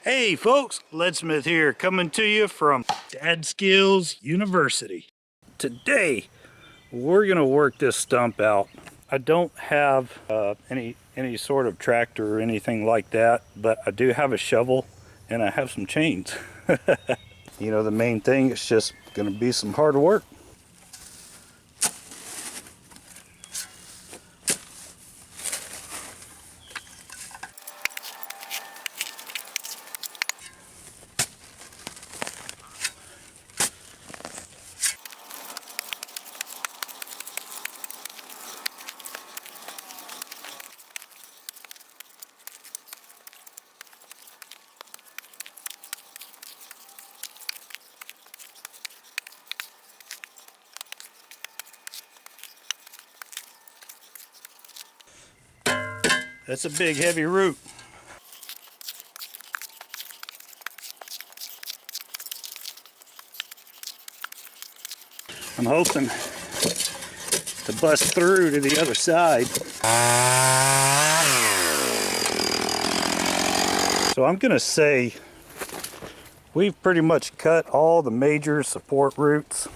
Hey folks, Leadsmith here, coming to you from Dadskills University. Today, we're gonna work this stump out. I don't have any sort of tractor or anything like that, but I do have a shovel and I have some chains. You know, the main thing is just gonna be some hard work. That's a big heavy root. I'm hoping to bust through to the other side. So I'm gonna say we've pretty much cut all the major support roots.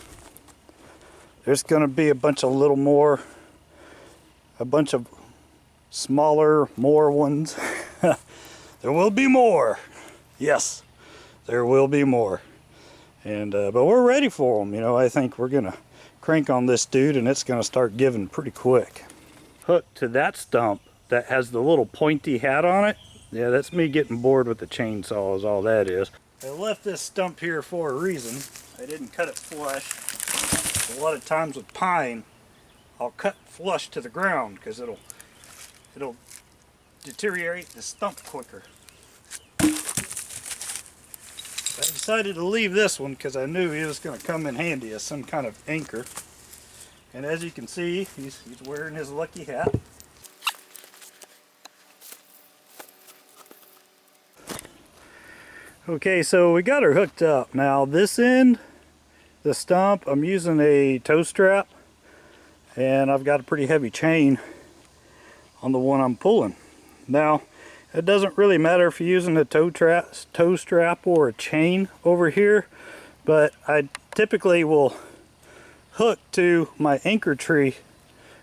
There's gonna be a bunch of little more, a bunch of smaller, more ones. There will be more. Yes, there will be more. And but we're ready for them. You know, I think we're gonna crank on this dude and it's gonna start giving pretty quick. Hooked to that stump that has the little pointy hat on it. Yeah, that's me getting bored with the chainsaw is all that is. I left this stump here for a reason. I didn't cut it flush. A lot of times with pine, I'll cut flush to the ground because it'll deteriorate the stump quicker. I decided to leave this one because I knew he was going to come in handy as some kind of anchor. And as you can see, he's wearing his lucky hat. Okay, so we got her hooked up. Now this end, the stump, I'm using a tow strap, and I've got a pretty heavy chain on the one I'm pulling. Now, it doesn't really matter if you're using a tow strap or a chain over here, but I typically will hook to my anchor tree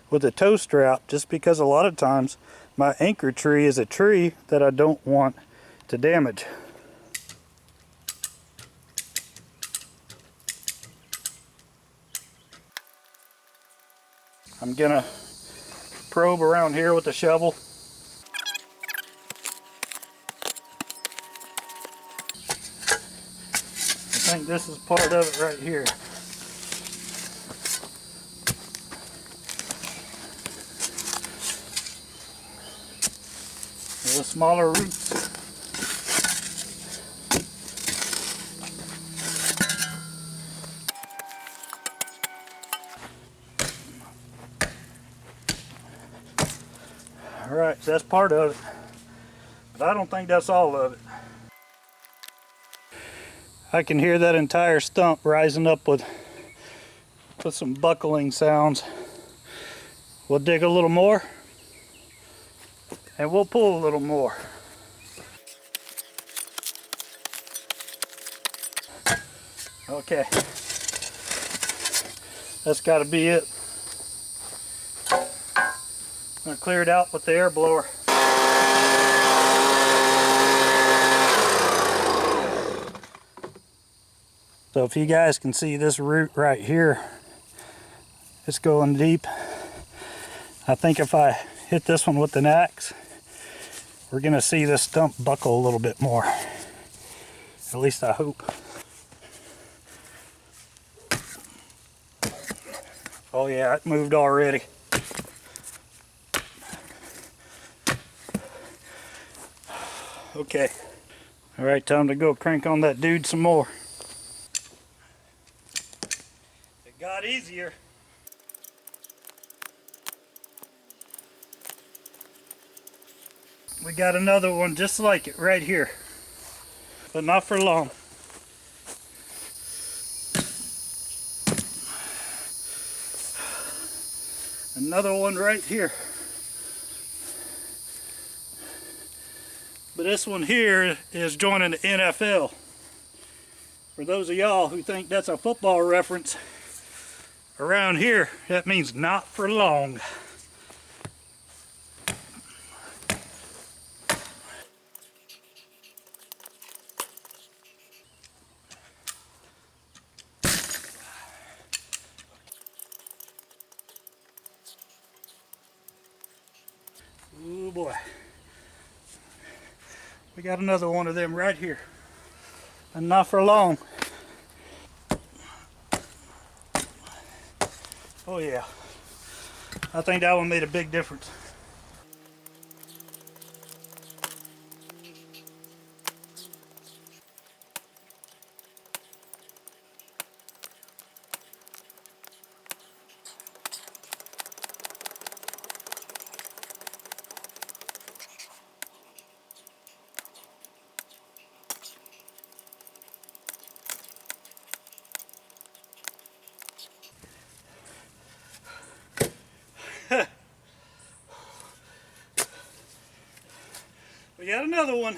with a tow strap just because a lot of times my anchor tree is a tree that I don't want to damage. I'm gonna probe around here with the shovel. I think this is part of it right here. The smaller roots. Alright, so that's part of it. But I don't think that's all of it. I can hear that entire stump rising up with some buckling sounds. We'll dig a little more and we'll pull a little more. Okay, that's got to be it. I'm going to clear it out with the air blower. So if you guys can see this root right here, it's going deep. I think if I hit this one with an axe, we're going to see this stump buckle a little bit more. At least I hope. Oh yeah, it moved already. Okay. Alright, time to go crank on that dude some more. It got easier. We got another one just like it right here. But not for long. Another one right here. But this one here is joining the NFL. For those of y'all who think that's a football reference, around here that means not for long. Oh boy. We got another one of them right here. And not for long. Oh yeah. I think that one made a big difference. We got another one.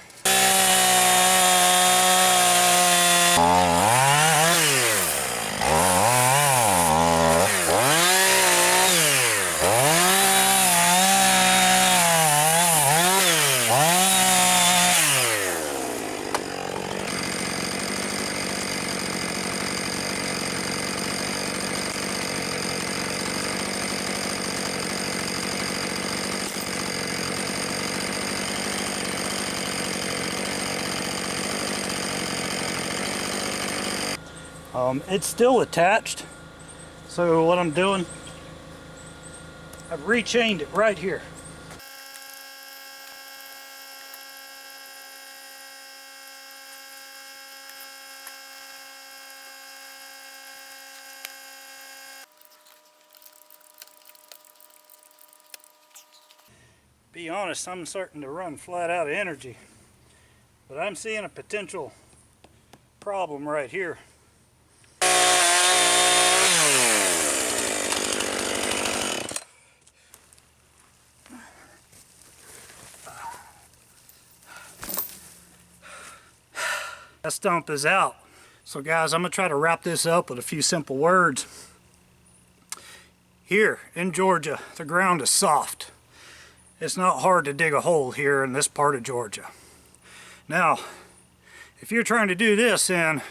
It's still attached, so what I'm doing, I've rechained it right here. Be honest, I'm starting to run flat out of energy, but I'm seeing a potential problem right here. That stump is out. So guys, I'm gonna try to wrap this up with a few simple words. Here in Georgia, the ground is soft. It's not hard to dig a hole here in this part of Georgia. Now, if you're trying to do this in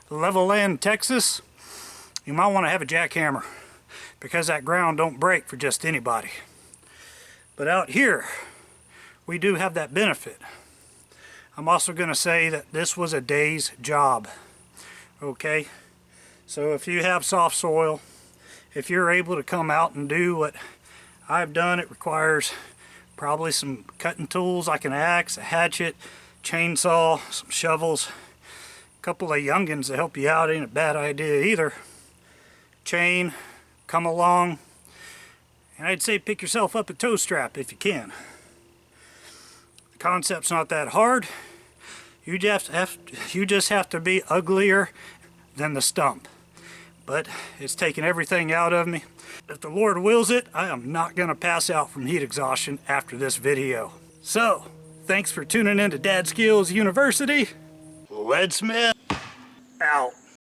level land Texas, you might want to have a jackhammer because that ground don't break for just anybody. But out here, we do have that benefit. I'm also going to say that this was a day's job. Okay? So if you have soft soil, if you're able to come out and do what I've done, it requires probably some cutting tools like an axe, a hatchet, chainsaw, some shovels, a couple of youngins to help you out. Ain't a bad idea either. Chain, come along, and I'd say pick yourself up a tow strap if you can. The concept's not that hard. You just have to be uglier than the stump. But it's taken everything out of me. If the Lord wills it, I am not going to pass out from heat exhaustion after this video. So, thanks for tuning in to Dadskills University. Leadsmith out.